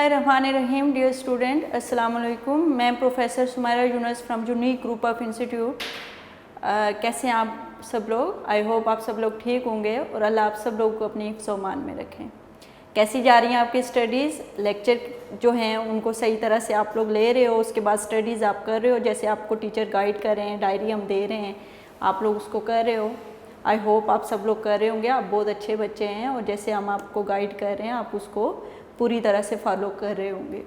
बिस्मिल्लाहिर्रहमानिर्रहीम। Dear student, अस्सलाम वालेकुम। मैं professor Sumaira Yunus from unique group of institute. कैसे हैं आप सब लोग? आई होप आप सब लोग ठीक होंगे और अल्लाह आप सब लोग को अपनी हिफ्ज़-ओ-मान में रखें। कैसी जा रही हैं आपकी स्टडीज़? लेक्चर जो हैं उनको सही तरह से आप लोग ले रहे हो, उसके बाद स्टडीज़ आप कर रहे हो, जैसे आपको टीचर गाइड कर रहे हैं, डायरी हम दे रहे हैं, आप लोग उसको कर रहे हो। आई होप आप सब लोग कर रहे होंगे, आप बहुत अच्छे बच्चे हैं और जैसे हम आपको गाइड कर रहे हैं आप उसको पूरी तरह से फॉलो कर रहे होंगे।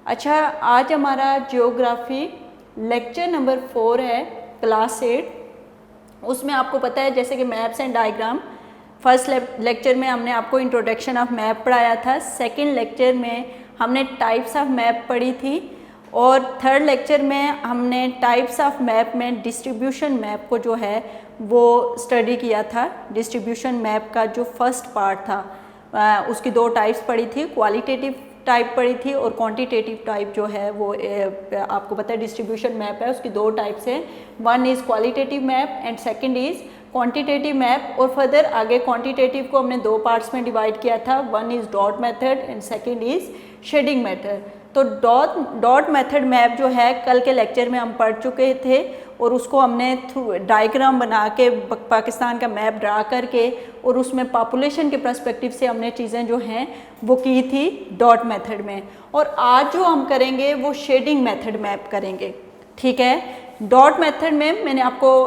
अच्छा, आज हमारा जियोग्राफी लेक्चर नंबर 4 है, क्लास 8। उसमें आपको पता है जैसे कि maps and diagram, first lecture में हमने आपको इंट्रोडक्शन ऑफ मैप पढ़ाया था, सेकंड लेक्चर में हमने टाइप्स ऑफ मैप पढ़ी थी और थर्ड लेक्चर में हमने टाइप्स ऑफ मैप में डिस्ट्रीब्यूशन मैप को जो है वो स्टडी किया था। डिस्ट्रीब्यूशन मैप का जो फर्स्ट पार्ट था उसकी 2 टाइप्स पढ़ी थी, क्वालिटेटिव टाइप पढ़ी थी और क्वांटिटेटिव टाइप जो है वो आपको पता है डिस्ट्रीब्यूशन मैप है, उसकी 2 टाइप्स हैं। One is qualitative map and second is quantitative map. और फर्दर आगे क्वांटिटेटिव को हमने 2 पार्ट्स में डिवाइड किया था, one is dot method and second is shading method. तो डॉट मेथड मैप जो है कल के लेक्चर में हम पढ़ चुके थे और उसको हमने थ्रू डायग्राम बना के पाकिस्तान का मैप ड्रा करके और उसमें पॉपुलेशन के पर्सपेक्टिव से हमने चीज़ें जो हैं वो की थी डॉट मेथड में। और आज जो हम करेंगे वो शेडिंग मेथड मैप करेंगे, ठीक है। डॉट मेथड में मैंने आपको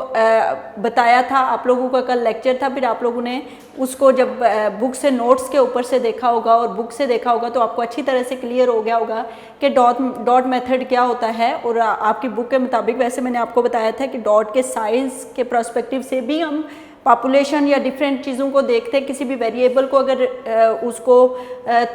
बताया था, आप लोगों का कल लेक्चर था, फिर आप लोगों ने उसको जब बुक से नोट्स के ऊपर से देखा होगा और बुक से देखा होगा तो आपको अच्छी तरह से क्लियर हो गया होगा कि डॉट मेथड क्या होता है। और आपकी बुक के मुताबिक वैसे मैंने आपको बताया था कि डॉट के साइज़ के पर्सपेक्टिव से भी हम पॉपुलेशन या डिफरेंट चीज़ों को देखते हैं। किसी भी वेरिएबल को अगर उसको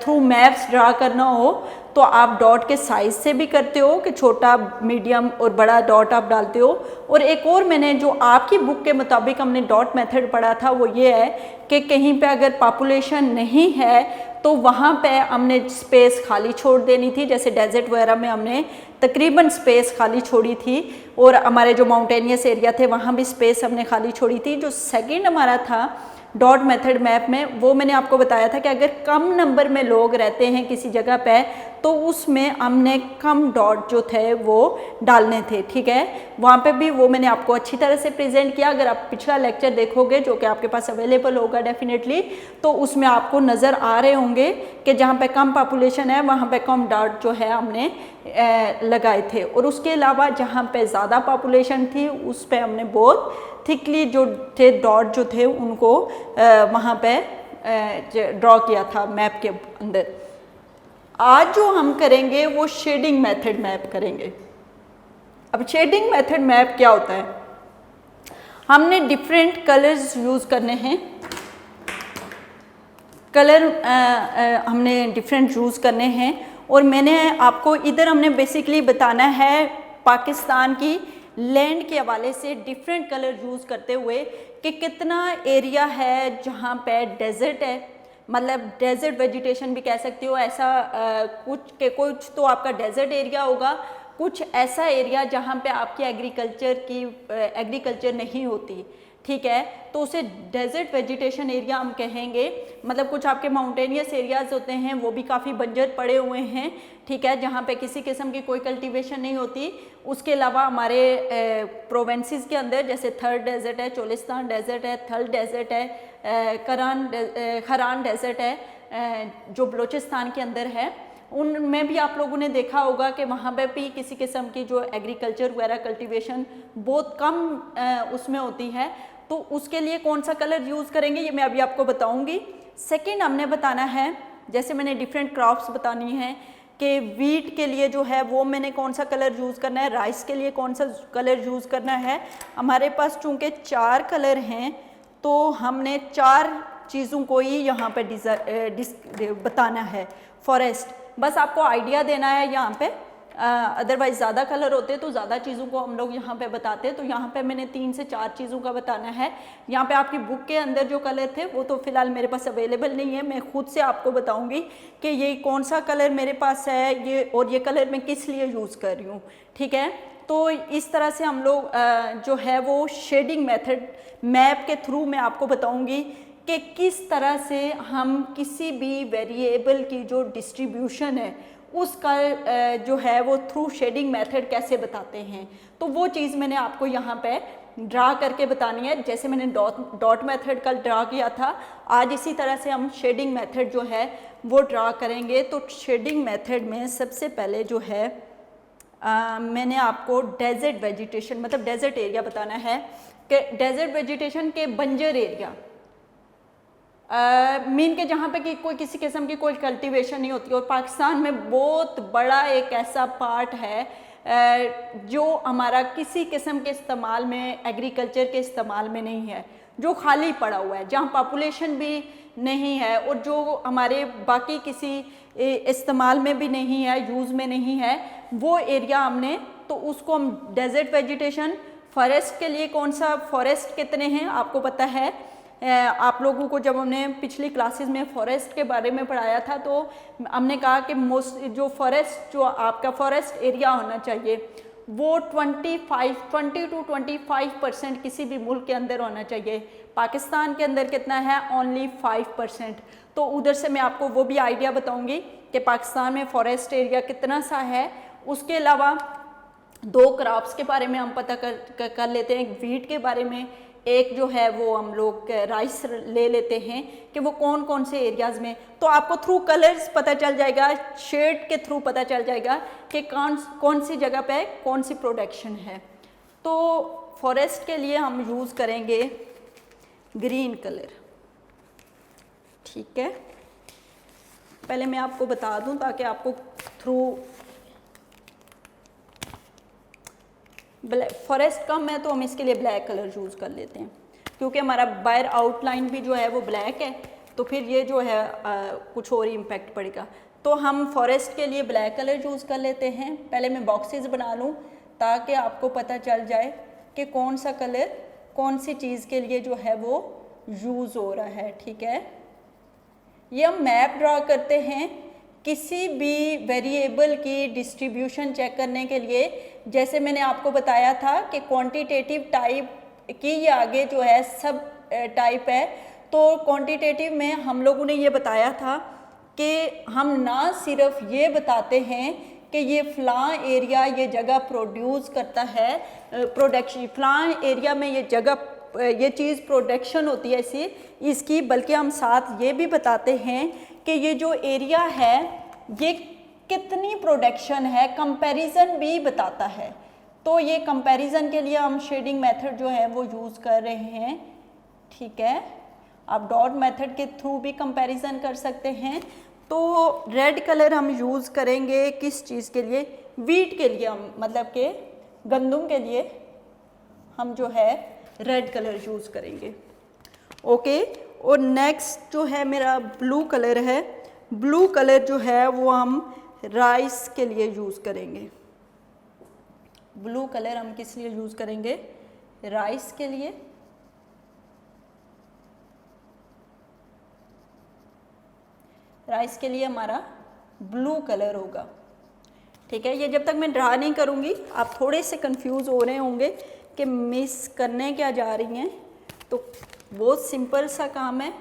थ्रू मैप्स ड्रा करना हो तो आप डॉट के साइज़ से भी करते हो कि छोटा, मीडियम और बड़ा डॉट आप डालते हो। और एक और मैंने जो आपकी बुक के मुताबिक हमने डॉट मेथड पढ़ा था वो ये है कि कहीं पे अगर पॉपुलेशन नहीं है तो वहाँ पे हमने स्पेस खाली छोड़ देनी थी, जैसे डेजर्ट वगैरह में हमने तकरीबन स्पेस खाली छोड़ी थी और हमारे जो माउंटेनियस एरिया थे वहाँ भी स्पेस हमने खाली छोड़ी थी। जो सेकंड हमारा था डॉट मेथड मैप में, वो मैंने आपको बताया था कि अगर कम नंबर में लोग रहते हैं किसी जगह पे तो उसमें हमने कम डॉट जो थे वो डालने थे, ठीक है। वहाँ पे भी वो मैंने आपको अच्छी तरह से प्रेजेंट किया। अगर आप पिछला लेक्चर देखोगे जो कि आपके पास अवेलेबल होगा डेफिनेटली, तो उसमें आपको नज़र आ रहे होंगे कि जहाँ पे कम पॉपुलेशन है वहाँ पे कम डॉट जो है हमने लगाए थे। और उसके अलावा जहाँ पे ज़्यादा पॉपुलेशन थी उस पर हमने बहुत थिकली जो थे डॉट जो थे उनको वहाँ पे ड्रॉ किया था मैप के अंदर। आज जो हम करेंगे वो शेडिंग मेथड मैप करेंगे। अब शेडिंग मेथड मैप क्या होता है? हमने डिफरेंट कलर्स यूज़ करने हैं, कलर हमने डिफरेंट यूज़ करने हैं। और मैंने आपको इधर हमने बेसिकली बताना है पाकिस्तान की लैंड के हवाले से डिफरेंट कलर यूज़ करते हुए कि कितना एरिया है जहाँ पे डेजर्ट है, मतलब डेजर्ट वेजिटेशन भी कह सकते हो ऐसा, कुछ तो आपका डेजर्ट एरिया होगा, कुछ ऐसा एरिया जहाँ पे आपकी एग्रीकल्चर नहीं होती, ठीक है, तो उसे डेजर्ट वेजिटेशन एरिया हम कहेंगे। मतलब कुछ आपके माउंटेनियस एरियाज होते हैं वो भी काफ़ी बंजर पड़े हुए हैं, ठीक है, जहाँ पे किसी किस्म की कोई कल्टीवेशन नहीं होती। उसके अलावा हमारे प्रोवेंसेस के अंदर जैसे थर डेजर्ट है, चोलिस्तान डेजर्ट है, थल डेजर्ट है, खरान डेजर्ट है जो बलोचिस्तान के अंदर है। उनमें भी आप लोगों ने देखा होगा कि वहाँ पे भी किसी किस्म की जो एग्रीकल्चर वगैरह कल्टीवेशन बहुत कम उसमें होती है। तो उसके लिए कौन सा कलर यूज़ करेंगे ये मैं अभी आपको बताऊंगी। सेकंड हमने बताना है, जैसे मैंने डिफरेंट क्रॉप्स बतानी है कि वीट के लिए जो है वो मैंने कौन सा कलर यूज़ करना है, राइस के लिए कौन सा कलर यूज़ करना है। हमारे पास चूँकि 4 कलर हैं तो हमने 4 चीज़ों को ही यहाँ पे बताना है। फॉरेस्ट बस आपको आइडिया देना है यहाँ पे, अदरवाइज़ ज़्यादा कलर होते तो ज़्यादा चीज़ों को हम लोग यहाँ पे बताते। तो यहाँ पे मैंने 3 से 4 चीज़ों का बताना है। यहाँ पे आपकी बुक के अंदर जो कलर थे वो तो फ़िलहाल मेरे पास अवेलेबल नहीं है, मैं खुद से आपको बताऊँगी कि ये कौन सा कलर मेरे पास है ये और ये कलर मैं किस लिए यूज़ कर रही हूँ, ठीक है। तो इस तरह से हम लोग जो है वो शेडिंग मेथड मैप के थ्रू मैं आपको बताऊँगी कि किस तरह से हम किसी भी वेरिएबल की जो डिस्ट्रीब्यूशन है उसका जो है वो थ्रू शेडिंग मेथड कैसे बताते हैं। तो वो चीज़ मैंने आपको यहाँ पे ड्रा करके बतानी है। जैसे मैंने डॉट मेथड कल ड्रा किया था, आज इसी तरह से हम शेडिंग मेथड जो है वो ड्रा करेंगे। तो शेडिंग मेथड में सबसे पहले जो है मैंने आपको डेजर्ट वेजिटेशन मतलब डेजर्ट एरिया बताना है कि डेजर्ट वेजिटेशन के बंजर एरिया मीन के जहाँ पे कि कोई किसी किस्म की कोई कल्टीवेशन नहीं होती। और पाकिस्तान में बहुत बड़ा एक ऐसा पार्ट है जो हमारा किसी किस्म के इस्तेमाल में, एग्रीकल्चर के इस्तेमाल में नहीं है, जो खाली पड़ा हुआ है, जहाँ पॉपुलेशन भी नहीं है और जो हमारे बाकी किसी इस्तेमाल में भी नहीं है, यूज़ में नहीं है, वो एरिया हमने, तो उसको हम डेजर्ट वेजिटेशन। फॉरेस्ट के लिए कौन सा, फॉरेस्ट कितने हैं आपको पता है। आप लोगों को जब हमने पिछली क्लासेस में फॉरेस्ट के बारे में पढ़ाया था तो हमने कहा कि मोस्ट जो फॉरेस्ट, जो आपका फॉरेस्ट एरिया होना चाहिए वो 20 to 25% किसी भी मुल्क के अंदर होना चाहिए। पाकिस्तान के अंदर कितना है, ओनली 5%। तो उधर से मैं आपको वो भी आइडिया बताऊंगी कि पाकिस्तान में फॉरेस्ट एरिया कितना सा है। उसके अलावा दो क्रॉप्स के बारे में हम पता कर लेते हैं, एक वीट के बारे में, एक जो है वो हम लोग राइस ले लेते हैं कि वो कौन कौन से एरियाज़ में। तो आपको थ्रू कलर्स पता चल जाएगा, शेड के थ्रू पता चल जाएगा कि कौन सी जगह पे कौन सी प्रोडक्शन है। तो फॉरेस्ट के लिए हम यूज़ करेंगे ग्रीन कलर, ठीक है। पहले मैं आपको बता दूं ताकि आपको थ्रू फॉरेस्ट कम है तो हम इसके लिए ब्लैक कलर यूज़ कर लेते हैं, क्योंकि हमारा बाहर आउटलाइन भी जो है वो ब्लैक है, तो फिर ये जो है कुछ और ही इम्पैक्ट पड़ेगा। तो हम फॉरेस्ट के लिए ब्लैक कलर यूज़ कर लेते हैं। पहले मैं बॉक्सेस बना लूँ ताकि आपको पता चल जाए कि कौन सा कलर कौन सी चीज़ के लिए जो है वो यूज़ हो रहा है, ठीक है। ये हम मैप ड्रा करते हैं किसी भी वेरिएबल की डिस्ट्रीब्यूशन चेक करने के लिए। जैसे मैंने आपको बताया था कि क्वांटिटेटिव टाइप की ये आगे जो है सब टाइप है। तो क्वांटिटेटिव में हम लोगों ने ये बताया था कि हम ना सिर्फ ये बताते हैं कि ये फ़लाँ एरिया ये जगह प्रोड्यूस करता है, प्रोडक्शन फ़लाँ एरिया में ये जगह ये चीज़ प्रोडक्शन होती है इसकी, बल्कि हम साथ ये भी बताते हैं कि ये जो एरिया है ये कितनी प्रोडक्शन है, कंपैरिजन भी बताता है। तो ये कंपैरिजन के लिए हम शेडिंग मेथड जो है वो यूज़ कर रहे हैं, ठीक है। आप डॉट मेथड के थ्रू भी कंपैरिजन कर सकते हैं। तो रेड कलर हम यूज़ करेंगे किस चीज़ के लिए, वीट के लिए, हम मतलब के गंदम के लिए हम जो है रेड कलर यूज़ करेंगे, ओके। और नेक्स्ट जो है मेरा ब्लू कलर है, ब्लू कलर जो है वो हम राइस के लिए यूज़ करेंगे। ब्लू कलर हम किस लिए यूज़ करेंगे, राइस के लिए। राइस के लिए हमारा ब्लू कलर होगा, ठीक है। ये जब तक मैं ड्रा नहीं करूँगी आप थोड़े से कंफ्यूज हो रहे होंगे कि मिस करने क्या जा रही हैं। तो बहुत सिंपल सा काम है,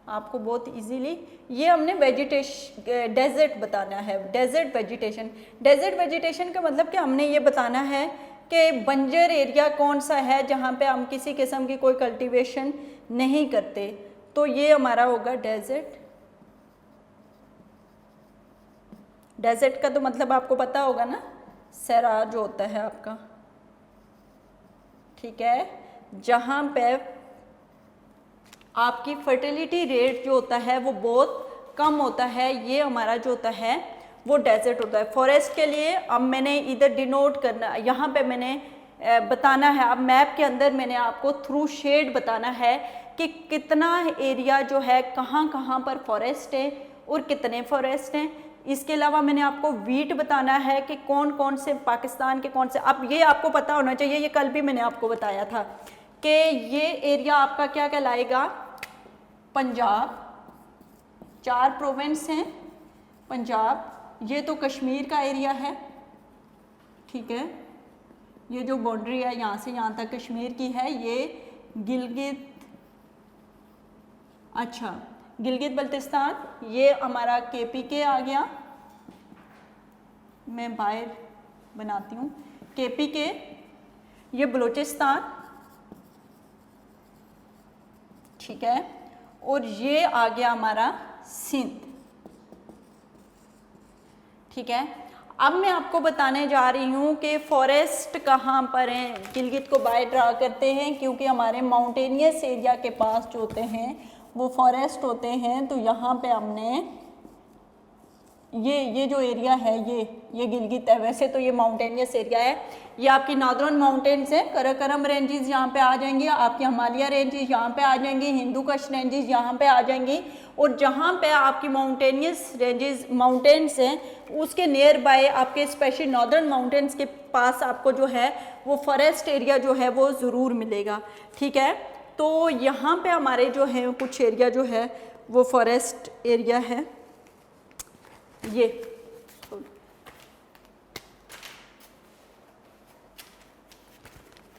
आपको बहुत इजीली ये हमने वेजिटेशन डेजर्ट बताना है, डेजर्ट वेजिटेशन। डेजर्ट वेजिटेशन का मतलब कि हमने ये बताना है कि बंजर एरिया कौन सा है जहाँ पे हम किसी किस्म की कोई कल्टीवेशन नहीं करते। तो ये हमारा होगा डेजर्ट। डेजर्ट का तो मतलब आपको पता होगा ना, सहरा जो होता है आपका, ठीक है, जहाँ पे आपकी फर्टिलिटी रेट जो होता है वो बहुत कम होता है, ये हमारा जो होता है वो डेजर्ट होता है। फॉरेस्ट के लिए अब मैंने इधर डिनोट करना, यहाँ पे मैंने बताना है, अब मैप के अंदर मैंने आपको थ्रू शेड बताना है कि कितना एरिया जो है कहाँ कहाँ पर फॉरेस्ट है और कितने फॉरेस्ट हैं। इसके अलावा मैंने आपको वीट बताना है कि कौन कौन से पाकिस्तान के कौन से, अब ये आपको पता होना चाहिए, ये कल भी मैंने आपको बताया था कि ये एरिया आपका क्या कहलाएगा, पंजाब। 4 प्रोविंस हैं पंजाब, ये तो कश्मीर का एरिया है, ठीक है। ये जो बाउंड्री है यहाँ से यहाँ तक कश्मीर की है, ये गिलगित अच्छा, गिलगित बल्तिस्तान ये हमारा KPK आ गया, मैं बाहर बनाती हूँ, KPK, ये बलूचिस्तान, ठीक है, और ये आ गया हमारा सिंध, ठीक है। अब मैं आपको बताने जा रही हूँ कि फॉरेस्ट कहाँ पर हैं। गिलगित को बाय ड्रा करते हैं क्योंकि हमारे माउंटेनियस एरिया के पास जो होते हैं वो फॉरेस्ट होते हैं। तो यहाँ पे हमने ये जो एरिया है ये गिलगित है। वैसे तो ये माउंटेनियस एरिया है, ये आपकी नादरन माउंटेन्स है, कराकोरम रेंजेस यहाँ पे आ जाएंगी, आपकी हिमालय रेंजेस यहाँ पे आ जाएंगी, हिंदू कश रेंजेस यहाँ पे आ जाएंगी, और जहाँ पे आपकी माउंटेनियस रेंजेस माउंटेन्स हैं उसके नियर बाय आपके स्पेशली नॉर्दर्न माउंटेन्स के पास आपको जो है वो फॉरेस्ट एरिया जो है वो ज़रूर मिलेगा, ठीक है। तो यहाँ पे हमारे जो है कुछ एरिया जो है वो फॉरेस्ट एरिया है।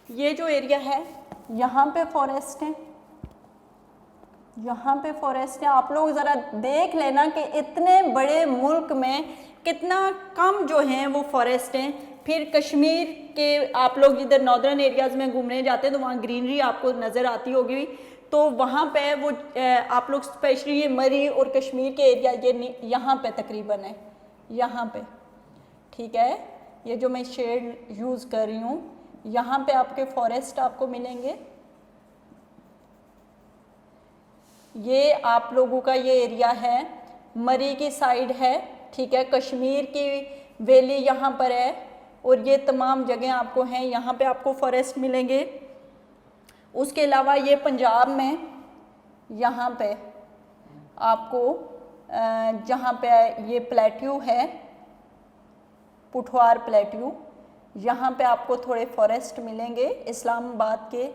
ये जो एरिया है यहाँ पे फॉरेस्ट है, यहाँ पे फॉरेस्ट है। आप लोग ज़रा देख लेना कि इतने बड़े मुल्क में कितना कम जो हैं वो फॉरेस्ट हैं। फिर कश्मीर के आप लोग इधर नॉर्दर्न एरियाज़ में घूमने जाते हैं तो वहाँ ग्रीनरी आपको नज़र आती होगी, तो वहाँ पे वो आप लोग स्पेशली ये मरी और कश्मीर के एरिया ये यहाँ पे तकरीबन है, यहाँ पे, ठीक है। ये जो मैं शेड यूज़ कर रही हूँ यहाँ पे आपके फॉरेस्ट आपको मिलेंगे। ये आप लोगों का ये एरिया है, मरी की साइड है, ठीक है, कश्मीर की वैली यहाँ पर है, और ये तमाम जगह आपको हैं, यहाँ पे आपको फॉरेस्ट मिलेंगे। उसके अलावा ये पंजाब में यहाँ पे आपको जहाँ पे ये प्लेट्यू है, पुठवार प्लेट्यू, यहाँ पे आपको थोड़े फॉरेस्ट मिलेंगे। इस्लामाबाद के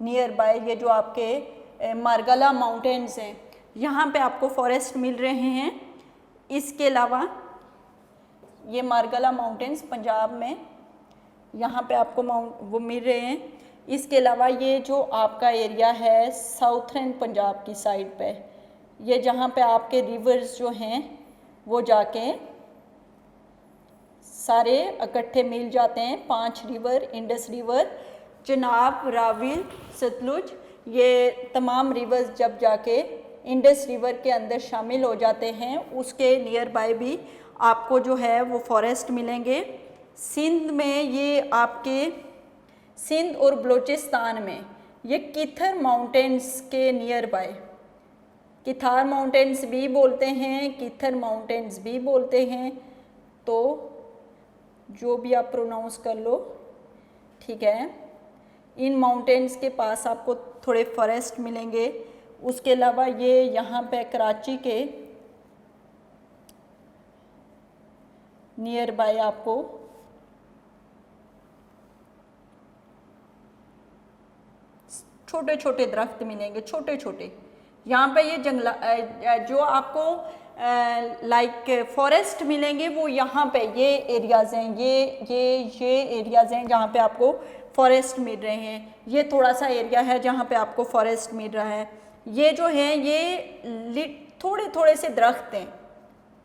नियर बाय ये जो आपके मारगला माउंटेन्स हैं यहाँ पे आपको फॉरेस्ट मिल रहे हैं। इसके अलावा ये मारगला माउंटेन्स पंजाब में यहाँ पे आपको वो मिल रहे हैं। इसके अलावा ये जो आपका एरिया है साउथर्न पंजाब की साइड पे, ये जहाँ पे आपके रिवर्स जो हैं वो जाके सारे इकट्ठे मिल जाते हैं। 5 river, Indus river, Chenab, Ravi, Sutlej, ये तमाम रिवर्स जब जाके इंडस रिवर के अंदर शामिल हो जाते हैं उसके नियर बाय भी आपको जो है वो फॉरेस्ट मिलेंगे। सिंध में ये आपके सिंध और बलूचिस्तान में ये किथर माउंटेन्स के नियर बाय, किथार माउंटेन्स भी बोलते हैं, किथर माउंटेन्स भी बोलते हैं, तो जो भी आप प्रोनाउंस कर लो, ठीक है। इन माउंटेन्स के पास आपको थोड़े फॉरेस्ट मिलेंगे। उसके अलावा ये यहाँ पे कराची के नियर बाय आपको छोटे छोटे दरख्त मिलेंगे, छोटे छोटे। यहाँ पे ये जंगला जो आपको लाइक फॉरेस्ट मिलेंगे वो यहाँ पे ये एरियाज़ हैं, ये एरियाज़ हैं जहाँ पे आपको फॉरेस्ट मिल रहे हैं। ये थोड़ा सा एरिया है जहाँ पे आपको फॉरेस्ट मिल रहा है। ये जो है ये थोड़े थोड़े से दरख्त हैं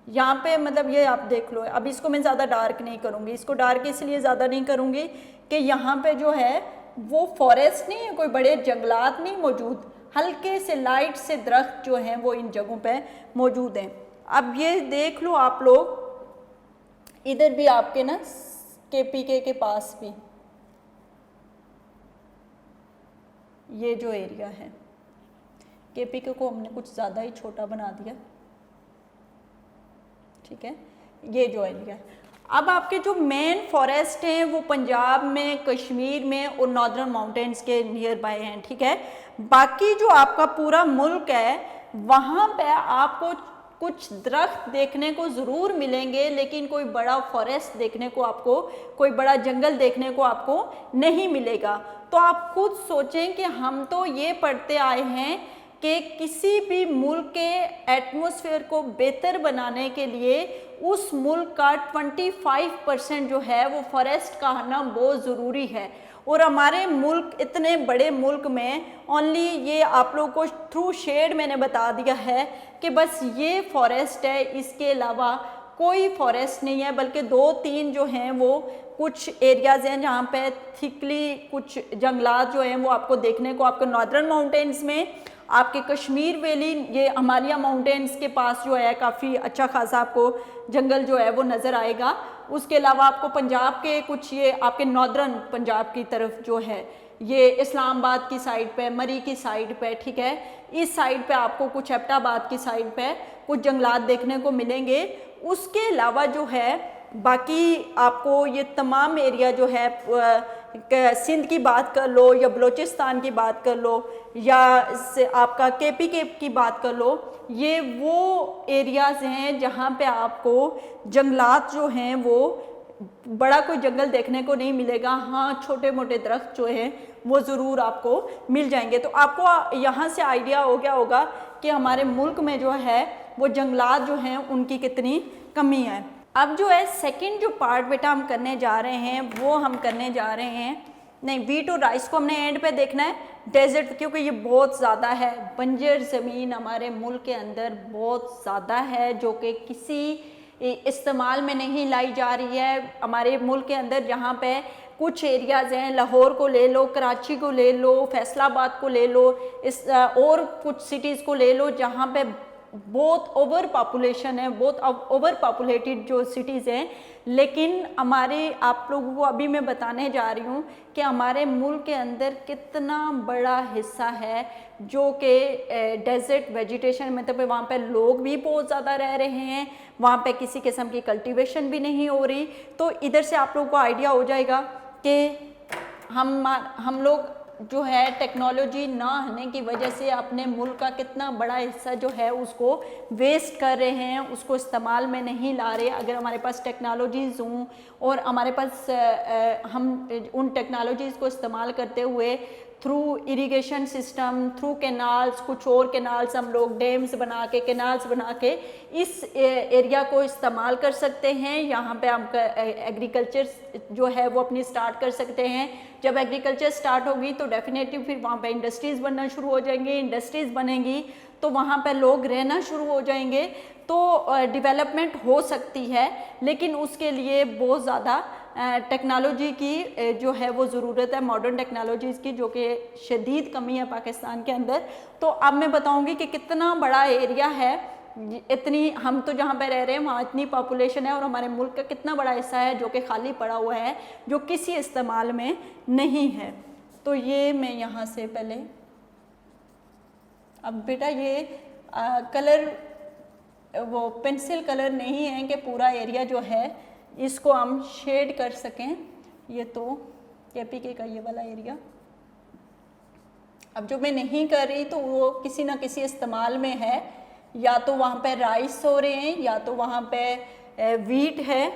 यहाँ पे, मतलब ये आप देख लो। अब इसको मैं ज़्यादा डार्क नहीं करूँगी, इसको डार्क इसलिए ज़्यादा नहीं करूँगी कि यहाँ पे जो है वो फॉरेस्ट नहीं है, कोई बड़े जंगलात नहीं मौजूद, हल्के से लाइट से दरख्त जो हैं वो इन जगहों पे मौजूद हैं। अब ये देख लो आप लोग, इधर भी आपके ना KPK के पास भी ये जो एरिया है, KPK को हमने कुछ ज़्यादा ही छोटा बना दिया, ठीक है, ये जो एरिया है। अब आपके जो मेन फॉरेस्ट हैं वो पंजाब में, कश्मीर में और नॉर्दर्न माउंटेन्स के नियर बाय हैं, ठीक है। बाकी जो आपका पूरा मुल्क है वहाँ पे आपको कुछ दरख्त देखने को ज़रूर मिलेंगे, लेकिन कोई बड़ा फॉरेस्ट देखने को आपको, कोई बड़ा जंगल देखने को आपको नहीं मिलेगा। तो आप खुद सोचें कि हम तो ये पढ़ते आए हैं कि किसी भी मुल्क के एटमॉस्फेयर को बेहतर बनाने के लिए उस मुल्क का 25% जो है वो फॉरेस्ट का होना बहुत ज़रूरी है। और हमारे मुल्क, इतने बड़े मुल्क में ओनली ये आप लोगों को थ्रू शेड मैंने बता दिया है कि बस ये फॉरेस्ट है, इसके अलावा कोई फॉरेस्ट नहीं है, बल्कि 2-3 जो हैं वो कुछ एरियाज़ हैं जहाँ पे थिकली कुछ जंगलात जो हैं वो आपको देखने को, आपको नॉर्दर्न माउंटेन्स में, आपके कश्मीर वैली, ये हिमालय माउंटेन्स के पास जो है काफ़ी अच्छा खासा आपको जंगल जो है वो नज़र आएगा। उसके अलावा आपको पंजाब के कुछ, ये आपके नॉर्दर्न पंजाब की तरफ जो है, ये इस्लामाबाद की साइड पे, मरी की साइड पे, ठीक है, इस साइड पे आपको कुछ एबटाबाद की साइड पे कुछ जंगलात देखने को मिलेंगे। उसके अलावा जो है बाकी आपको ये तमाम एरिया जो है, सिंध की बात कर लो या बलूचिस्तान की बात कर लो या आपका केपी की बात कर लो, ये वो एरियाज़ हैं जहाँ पे आपको जंगलात जो हैं वो बड़ा कोई जंगल देखने को नहीं मिलेगा। हाँ, छोटे मोटे दरख्त जो हैं वो ज़रूर आपको मिल जाएंगे। तो आपको यहाँ से आइडिया हो गया होगा कि हमारे मुल्क में जो है वो जंगलात जो हैं उनकी कितनी कमी है। अब जो है सेकंड जो पार्ट बेटा हम करने जा रहे हैं वो हम करने जा रहे हैं, नहीं, वीट और राइस को हमने एंड पे देखना है, डेजर्ट, क्योंकि ये बहुत ज़्यादा है, बंजर ज़मीन हमारे मुल्क के अंदर बहुत ज़्यादा है जो कि किसी इस्तेमाल में नहीं लाई जा रही है। हमारे मुल्क के अंदर जहाँ पे कुछ एरियाज़ हैं, लाहौर को ले लो, कराची को ले लो, फैसलाबाद को ले लो, इस और कुछ सिटीज़ को ले लो जहाँ पे बहुत ओवर पॉपुलेशन है, बहुत ओवर पॉपुलेटेड जो सिटीज़ हैं। लेकिन हमारे, आप लोगों को अभी मैं बताने जा रही हूँ कि हमारे मुल्क के अंदर कितना बड़ा हिस्सा है जो कि डेजर्ट वेजिटेशन, मतलब वहाँ पे लोग भी बहुत ज़्यादा रह रहे हैं, वहाँ पे किसी किस्म की कल्टीवेशन भी नहीं हो रही। तो इधर से आप लोगों को आइडिया हो जाएगा कि हम लोग जो है टेक्नोलॉजी ना होने की वजह से अपने मुल्क का कितना बड़ा हिस्सा जो है उसको वेस्ट कर रहे हैं, उसको इस्तेमाल में नहीं ला रहे। अगर हमारे पास टेक्नोलॉजीज़ हों और हमारे पास हम उन टेक्नोलॉजीज़ को इस्तेमाल करते हुए through irrigation system, through canals, कुछ और कैनाल्स हम लोग डैम्स बना के, कैनाल्स बना के इस एरिया को इस्तेमाल कर सकते हैं। यहाँ पे हम एग्रीकल्चर जो है वो अपनी स्टार्ट कर सकते हैं। जब एग्रीकल्चर स्टार्ट होगी तो डेफिनेटली फिर वहाँ पे इंडस्ट्रीज़ बनना शुरू हो जाएंगी, इंडस्ट्रीज़ बनेंगी तो वहाँ पे लोग रहना शुरू हो जाएंगे, तो डेवलपमेंट हो सकती है। लेकिन उसके लिए बहुत ज़्यादा टेक्नोलॉजी की जो है वो ज़रूरत है, मॉडर्न टेक्नोलॉजीज़ की, जो कि शदीद कमी है पाकिस्तान के अंदर। तो अब मैं बताऊंगी कि कितना बड़ा एरिया है, इतनी, हम तो जहाँ पे रह रहे हैं वहाँ इतनी पॉपुलेशन है और हमारे मुल्क का कितना बड़ा हिस्सा है जो कि खाली पड़ा हुआ है, जो किसी इस्तेमाल में नहीं है। तो ये मैं यहाँ से पहले, अब बेटा ये कलर वो पेंसिल कलर नहीं है कि पूरा एरिया जो है इसको हम शेड कर सकें। ये तो केपीके का ये वाला एरिया, अब जो मैं नहीं कर रही तो वो किसी ना किसी इस्तेमाल में है, या तो वहाँ पे राइस हो रहे हैं या तो वहाँ पे वीट है।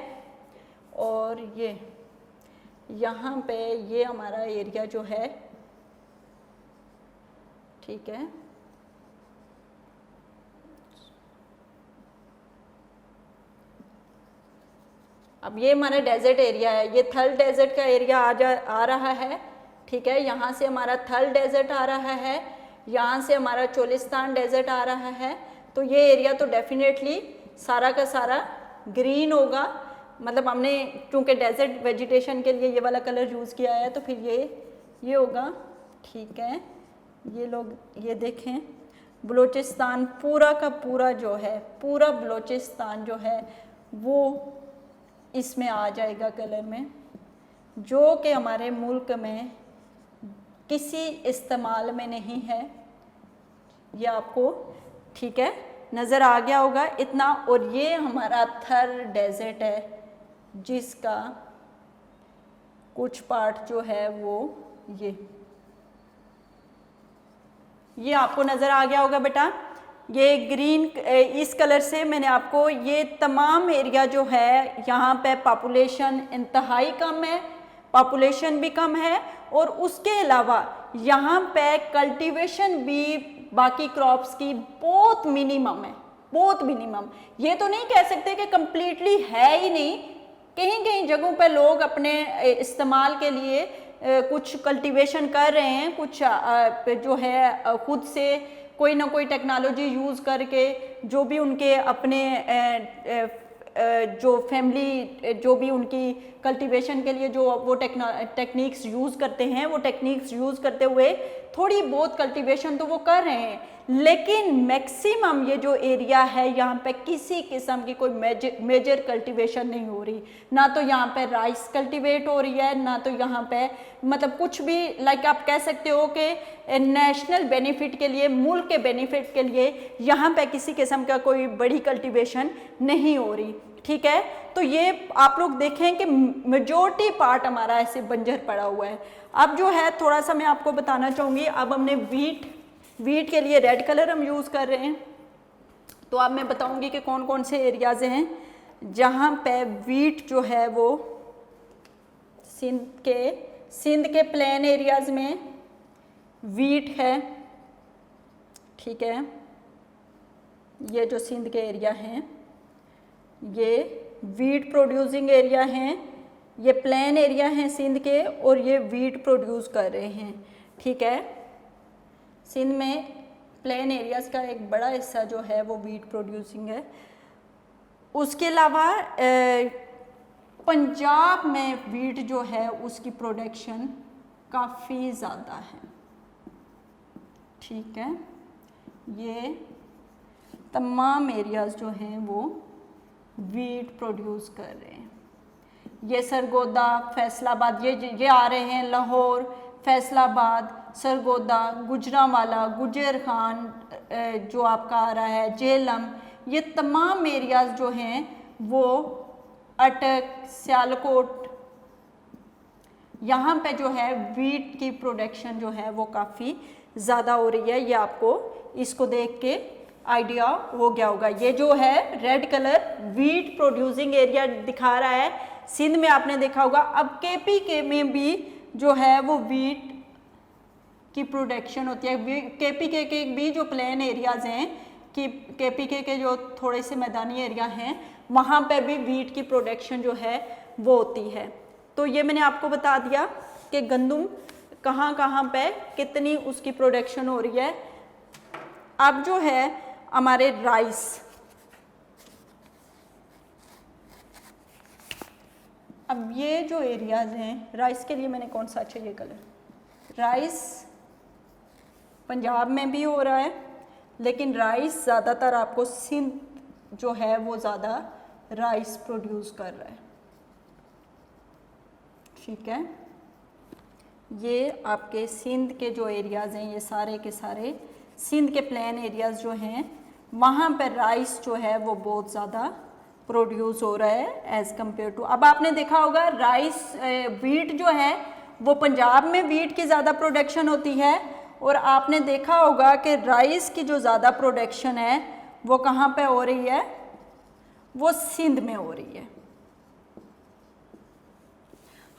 और ये यहाँ पे ये हमारा एरिया जो है, ठीक है, अब ये हमारा डेजर्ट एरिया है, ये थल डेजर्ट का एरिया आ रहा है, ठीक है, यहाँ से हमारा थल डेजर्ट आ रहा है, यहाँ से हमारा चोलिस्तान डेजर्ट आ रहा है। तो ये एरिया तो डेफिनेटली सारा का सारा ग्रीन होगा, मतलब हमने चूँकि डेजर्ट वेजिटेशन के लिए ये वाला कलर यूज़ किया है तो फिर ये होगा, ठीक है। ये लोग ये देखें, बलूचिस्तान पूरा का पूरा जो है, पूरा बलूचिस्तान जो है वो इसमें आ जाएगा कलर में, जो कि हमारे मुल्क में किसी इस्तेमाल में नहीं है। ये आपको ठीक है नज़र आ गया होगा इतना। और ये हमारा थर डेजर्ट है जिसका कुछ पार्ट जो है वो ये आपको नज़र आ गया होगा बेटा। ये ग्रीन, इस कलर से मैंने आपको ये तमाम एरिया जो है, यहाँ पे पॉपुलेशन इंतहाई कम है, पॉपुलेशन भी कम है और उसके अलावा यहाँ पे कल्टीवेशन भी बाकी क्रॉप्स की बहुत मिनिमम है, बहुत मिनिमम। ये तो नहीं कह सकते कि कंप्लीटली है ही नहीं, कहीं कहीं जगहों पर लोग अपने इस्तेमाल के लिए कुछ कल्टीवेशन कर रहे हैं, कुछ जो है खुद से कोई ना कोई टेक्नोलॉजी यूज़ करके, जो भी उनके अपने जो फैमिली जो भी उनकी कल्टीवेशन के लिए जो वो टेक्निक्स यूज़ करते हैं, वो टेक्निक्स यूज़ करते हुए थोड़ी बहुत कल्टीवेशन तो वो कर रहे हैं, लेकिन मैक्सिमम ये जो एरिया है यहाँ पे किसी किस्म की कोई मेजर कल्टीवेशन नहीं हो रही। ना तो यहाँ पे राइस कल्टीवेट हो रही है, ना तो यहाँ पे मतलब कुछ भी लाइक आप कह सकते हो कि नेशनल बेनिफिट के लिए, मुल्क के बेनिफिट के लिए यहाँ पे किसी किस्म का कोई बड़ी कल्टीवेशन नहीं हो रही। ठीक है, तो ये आप लोग देखें कि मेजॉरिटी पार्ट हमारा ऐसे बंजर पड़ा हुआ है। अब जो है थोड़ा सा मैं आपको बताना चाहूँगी, अब हमने वीट के लिए रेड कलर हम यूज़ कर रहे हैं, तो अब मैं बताऊँगी कि कौन कौन से एरियाज़ हैं जहाँ पे वीट जो है वो सिंध के प्लेन एरियाज़ में वीट है। ठीक है, ये जो सिंध के एरिया हैं ये वीट प्रोड्यूसिंग एरिया हैं, ये प्लेन एरिया हैं सिंध के, और ये वीट प्रोड्यूस कर रहे हैं। ठीक है, सिंध में प्लेन एरियाज़ का एक बड़ा हिस्सा जो है वो वीट प्रोड्यूसिंग है। उसके अलावा पंजाब में वीट जो है उसकी प्रोडक्शन काफ़ी ज़्यादा है। ठीक है, ये तमाम एरियाज़ जो हैं वो वीट प्रोड्यूस कर रहे हैं। ये सरगोदा, फैसलाबाद, ये आ रहे हैं, लाहौर, फैसलाबाद, सरगोदा, गुजरांवाला, गुजर खान जो आपका आ रहा है, जेलम, ये तमाम एरियाज़ जो हैं वो अटक, सियालकोट, यहाँ पे जो है वीट की प्रोडक्शन जो है वो काफ़ी ज़्यादा हो रही है। ये आपको इसको देख के आइडिया हो गया होगा। ये जो है red colour wheat producing area दिखा रहा है, सिंध में आपने देखा होगा। अब केपीके में भी जो है वो वीट की प्रोडक्शन होती है। केपीके के भी जो प्लेन एरियाज़ हैं, कि केपीके के जो थोड़े से मैदानी एरिया हैं, वहाँ पे भी वीट की प्रोडक्शन जो है वो होती है। तो ये मैंने आपको बता दिया कि गंदम कहाँ कहाँ पे कितनी उसकी प्रोडक्शन हो रही है। अब जो है हमारे राइस, अब ये जो एरियाज़ हैं राइस के लिए मैंने कौन सा चाहिए कलर, राइस पंजाब में भी हो रहा है, लेकिन राइस ज़्यादातर आपको सिंध जो है वो ज़्यादा राइस प्रोड्यूस कर रहा है। ठीक है, ये आपके सिंध के जो एरियाज़ हैं, ये सारे के सारे सिंध के प्लेन एरियाज़ जो हैं वहाँ पर राइस जो है वो बहुत ज़्यादा प्रोड्यूस हो रहा है एज़ कम्पेयर टू। अब आपने देखा होगा राइस वीट जो है वो पंजाब में वीट की ज़्यादा प्रोडक्शन होती है, और आपने देखा होगा कि राइस की जो ज़्यादा प्रोडक्शन है वो कहाँ पे हो रही है, वो सिंध में हो रही है।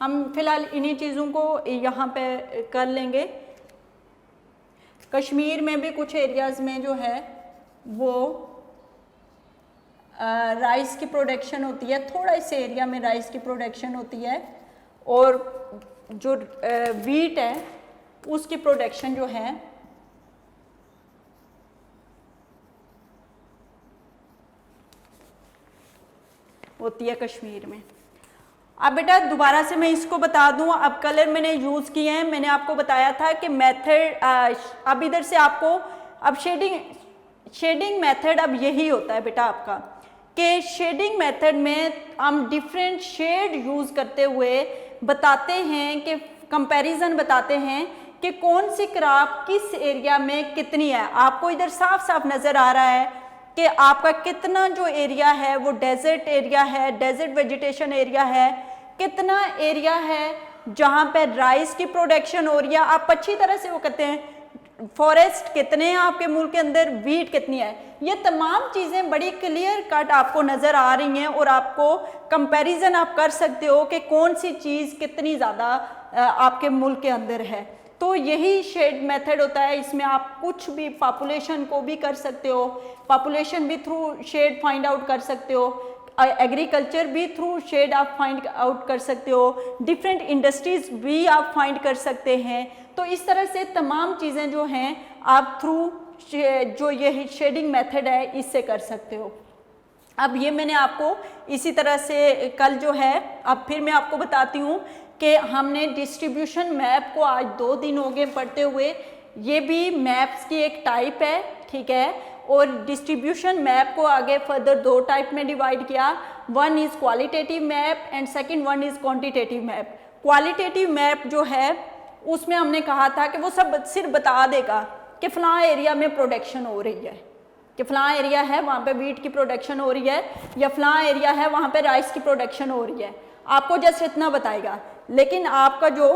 हम फिलहाल इन्हीं चीज़ों को यहाँ पे कर लेंगे। कश्मीर में भी कुछ एरियाज़ में जो है वो राइस की प्रोडक्शन होती है, थोड़ा इस एरिया में राइस की प्रोडक्शन होती है, और जो वीट है उसकी प्रोडक्शन जो है होती है कश्मीर में। अब बेटा दोबारा से मैं इसको बता दूं, अब कलर मैंने यूज़ किए हैं, मैंने आपको बताया था कि मेथड, अब इधर से आपको अब शेडिंग मेथड अब यही होता है बेटा आपका, कि शेडिंग मेथड में हम डिफरेंट शेड यूज़ करते हुए बताते हैं कि कंपैरिजन बताते हैं कि कौन सी क्रॉप किस एरिया में कितनी है। आपको इधर साफ साफ नज़र आ रहा है कि आपका कितना जो एरिया है वो डेजर्ट एरिया है, डेजर्ट वेजिटेशन एरिया है, कितना एरिया है जहाँ पे राइस की प्रोडक्शन हो रही है। आप अच्छी तरह से वो कहते हैं फॉरेस्ट कितने हैं आपके मुल्क के अंदर, वीट कितनी है, ये तमाम चीज़ें बड़ी क्लियर कट आपको नज़र आ रही हैं, और आपको कंपैरिजन आप कर सकते हो कि कौन सी चीज़ कितनी ज़्यादा आपके मुल्क के अंदर है। तो यही शेड मेथड होता है। इसमें आप कुछ भी पॉपुलेशन को भी कर सकते हो, पॉपुलेशन भी थ्रू शेड फाइंड आउट कर सकते हो, एग्रीकल्चर भी थ्रू शेड आप फाइंड आउट कर सकते हो, डिफरेंट इंडस्ट्रीज भी आप फाइंड कर सकते हैं। तो इस तरह से तमाम चीज़ें जो हैं आप थ्रू जो ये शेडिंग मेथड है इससे कर सकते हो। अब ये मैंने आपको इसी तरह से कल जो है, अब फिर मैं आपको बताती हूँ कि हमने डिस्ट्रीब्यूशन मैप को आज 2 दिन हो गए पढ़ते हुए। ये भी मैप्स की एक टाइप है, ठीक है। और डिस्ट्रीब्यूशन मैप को आगे फर्दर 2 टाइप में डिवाइड किया। One is qualitative map and second one is quantitative map. Qualitative map जो है उसमें हमने कहा था कि वो सब सिर्फ बता देगा कि फ़लाँ एरिया में प्रोडक्शन हो रही है, कि फ़लाँ एरिया है वहाँ पे वीट की प्रोडक्शन हो रही है, या फ़लाँ एरिया है वहाँ पे राइस की प्रोडक्शन हो रही है, आपको जस्ट इतना बताएगा। लेकिन आपका जो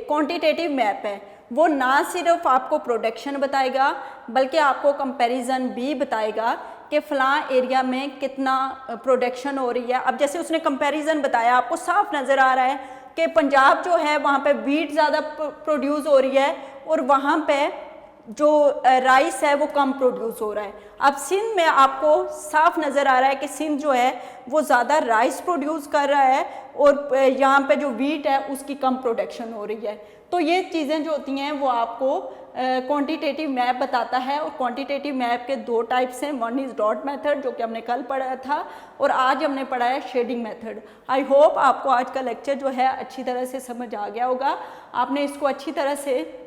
क्वांटिटेटिव मैप है वो ना सिर्फ आपको प्रोडक्शन बताएगा बल्कि आपको कंपैरिजन भी बताएगा कि फ़लाँ एरिया में कितना प्रोडक्शन हो रही है। अब जैसे उसने कंपैरिजन बताया, आपको साफ नज़र आ रहा है कि पंजाब जो है वहाँ पे वीट ज़्यादा प्रोड्यूस हो रही है और वहाँ पे जो राइस है वो कम प्रोड्यूस हो रहा है। अब सिंध में आपको साफ नज़र आ रहा है कि सिंध जो है वो ज़्यादा राइस प्रोड्यूस कर रहा है और यहाँ पे जो वीट है उसकी कम प्रोडक्शन हो रही है। तो ये चीज़ें जो होती हैं वो आपको क्वांटिटेटिव मैप बताता है। और क्वांटिटेटिव मैप के 2 टाइप्स हैं, वन इज़ डॉट मेथड जो कि हमने कल पढ़ा था और आज हमने पढ़ा है शेडिंग मेथड। आई होप आपको आज का लेक्चर जो है अच्छी तरह से समझ आ गया होगा। आपने इसको अच्छी तरह से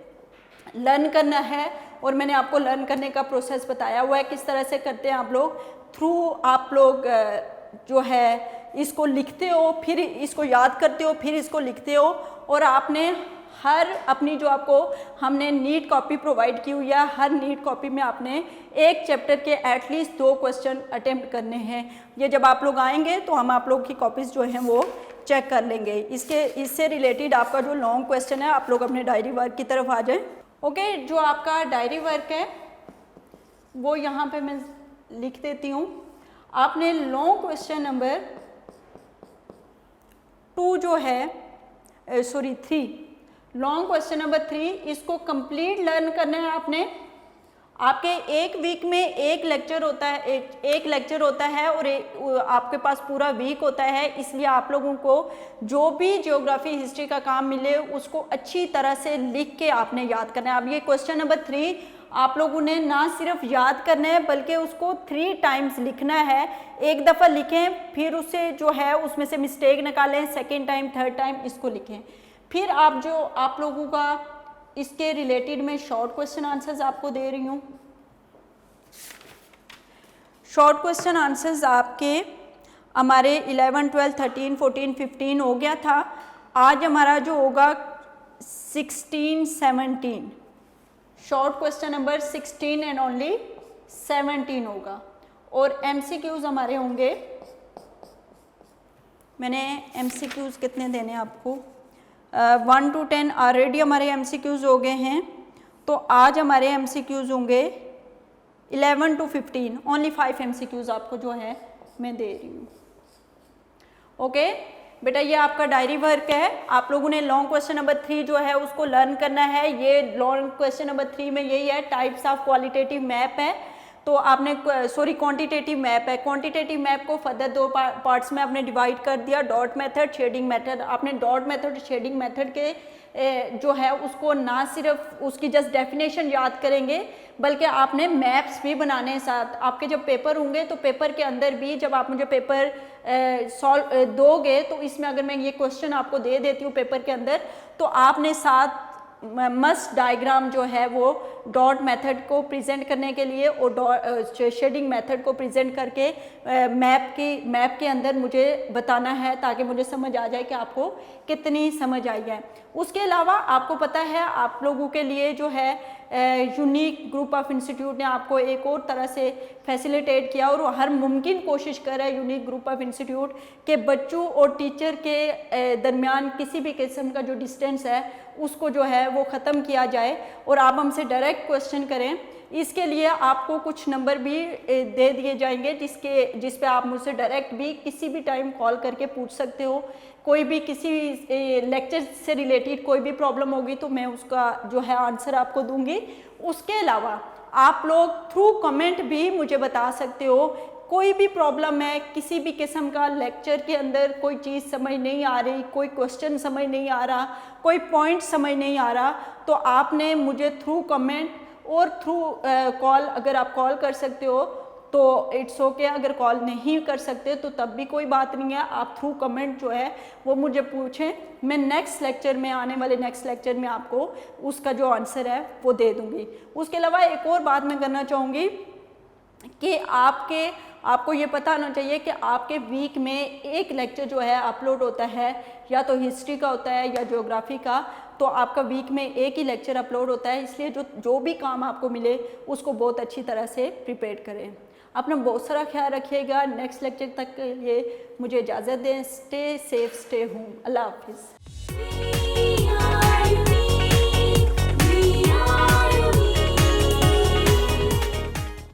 लर्न करना है और मैंने आपको लर्न करने का प्रोसेस बताया हुआ है किस तरह से करते हैं आप लोग। थ्रू आप लोग जो है इसको लिखते हो, फिर इसको याद करते हो, फिर इसको लिखते हो और आपने हर अपनी जो आपको हमने नीट कॉपी प्रोवाइड की हुई है, हर नीट कॉपी में आपने एक चैप्टर के एटलीस्ट 2 क्वेश्चन अटेम्प्ट करने हैं। ये जब आप लोग आएंगे तो हम आप लोग की कॉपीज़ जो हैं वो चेक कर लेंगे। इससे रिलेटेड आपका जो लॉन्ग क्वेश्चन है आप लोग अपने डायरी वर्क की तरफ आ जाएं। ओके, जो आपका डायरी वर्क है वो यहाँ पे मैं लिख देती हूँ। आपने लॉन्ग क्वेश्चन नंबर 2 जो है 3 लॉन्ग क्वेश्चन नंबर 3 इसको कंप्लीट लर्न करना है आपने। आपके एक वीक में एक लेक्चर होता है, एक लेक्चर होता है और आपके पास पूरा वीक होता है। इसलिए आप लोगों को जो भी ज्योग्राफी हिस्ट्री का काम मिले उसको अच्छी तरह से लिख के आपने याद करना है। अब ये क्वेश्चन नंबर 3 आप लोगों ने ना सिर्फ याद करना है बल्कि उसको 3 टाइम्स लिखना है। एक दफ़ा लिखें, फिर उससे जो है उसमें से मिस्टेक निकालें, सेकेंड टाइम, थर्ड टाइम इसको लिखें। फिर आप लोगों का इसके रिलेटेड मैं शॉर्ट क्वेश्चन आंसर्स आपको दे रही हूँ। शॉर्ट क्वेश्चन आंसर्स आपके हमारे 11, 12, 13, 14, 15 हो गया था। आज हमारा जो होगा 16, 17 short question number 16 and only 17 होगा। और MCQs हमारे होंगे, मैंने MCQs कितने देने आपको 1 to 10 ऑलरेडी हमारे MCQs हो गए हैं। तो आज हमारे MCQs होंगे 11 to 15, ओनली 5 MCQs आपको जो है मैं दे रही हूँ। ओके बेटा, ये आपका डायरी वर्क है। आप लोगों ने लॉन्ग क्वेश्चन नंबर 3 जो है उसको लर्न करना है। ये लॉन्ग क्वेश्चन नंबर 3 में यही है, टाइप्स ऑफ क्वालिटेटिव मैप है। तो आपने क्वांटिटेटिव मैप है। क्वांटिटेटिव मैप को फर्दर 2 पार्ट्स में आपने डिवाइड कर दिया, डॉट मेथड, शेडिंग मेथड। आपने डॉट मेथड, शेडिंग मेथड के जो है उसको ना सिर्फ उसकी जस्ट डेफिनेशन याद करेंगे बल्कि आपने मैप्स भी बनाने हैं साथ। आपके जब पेपर होंगे तो पेपर के अंदर भी जब आप मुझे पेपर सॉल्व दोगे तो इसमें अगर मैं ये क्वेश्चन आपको दे देती हूँ पेपर के अंदर तो आपने साथ मस्ट डायग्राम जो है वो डॉट मेथड को प्रेजेंट करने के लिए और शेडिंग मेथड को प्रेजेंट करके मैप के अंदर मुझे बताना है ताकि मुझे समझ आ जाए कि आपको कितनी समझ आई है। उसके अलावा आपको पता है आप लोगों के लिए जो है यूनिक ग्रुप ऑफ इंस्टीट्यूट ने आपको एक और तरह से फैसिलिटेट किया और हर मुमकिन कोशिश कर रहा है यूनिक ग्रुप ऑफ इंस्टीट्यूट के बच्चों और टीचर के दरमियान किसी भी किस्म का जो डिस्टेंस है उसको जो है वो ख़त्म किया जाए और आप हमसे डायरेक्ट क्वेश्चन करें इसके लिए आपको कुछ नंबर भी दे दिए जाएंगे जिस पे आप मुझसे डायरेक्ट भी किसी भी टाइम कॉल करके पूछ सकते हो। कोई भी किसी लेक्चर से रिलेटेड कोई भी प्रॉब्लम होगी तो मैं उसका जो है आंसर आपको दूंगी। उसके अलावा आप लोग थ्रू कमेंट भी मुझे बता सकते हो, कोई भी प्रॉब्लम है, किसी भी किस्म का लेक्चर के अंदर कोई चीज़ समझ नहीं आ रही, कोई क्वेश्चन समझ नहीं आ रहा, कोई पॉइंट समझ नहीं आ रहा, तो आपने मुझे थ्रू कमेंट और थ्रू कॉल, अगर आप कॉल कर सकते हो तो इट्स ओके, अगर कॉल नहीं कर सकते तो तब भी कोई बात नहीं है, आप थ्रू कमेंट जो है वो मुझे पूछें, मैं नेक्स्ट लेक्चर में, आने वाले नेक्स्ट लेक्चर में आपको उसका जो आंसर है वो दे दूँगी। उसके अलावा एक और बात मैं करना चाहूँगी कि आपको ये पता होना चाहिए कि आपके वीक में एक लेक्चर जो है अपलोड होता है, या तो हिस्ट्री का होता है या ज्योग्राफी का, तो आपका वीक में एक ही लेक्चर अपलोड होता है। इसलिए जो भी काम आपको मिले उसको बहुत अच्छी तरह से प्रिपेयर करें। अपना बहुत सारा ख्याल रखिएगा। नेक्स्ट लेक्चर तक के लिए मुझे इजाज़त दें। Stay safe, stay home. अल्लाह हाफिज़।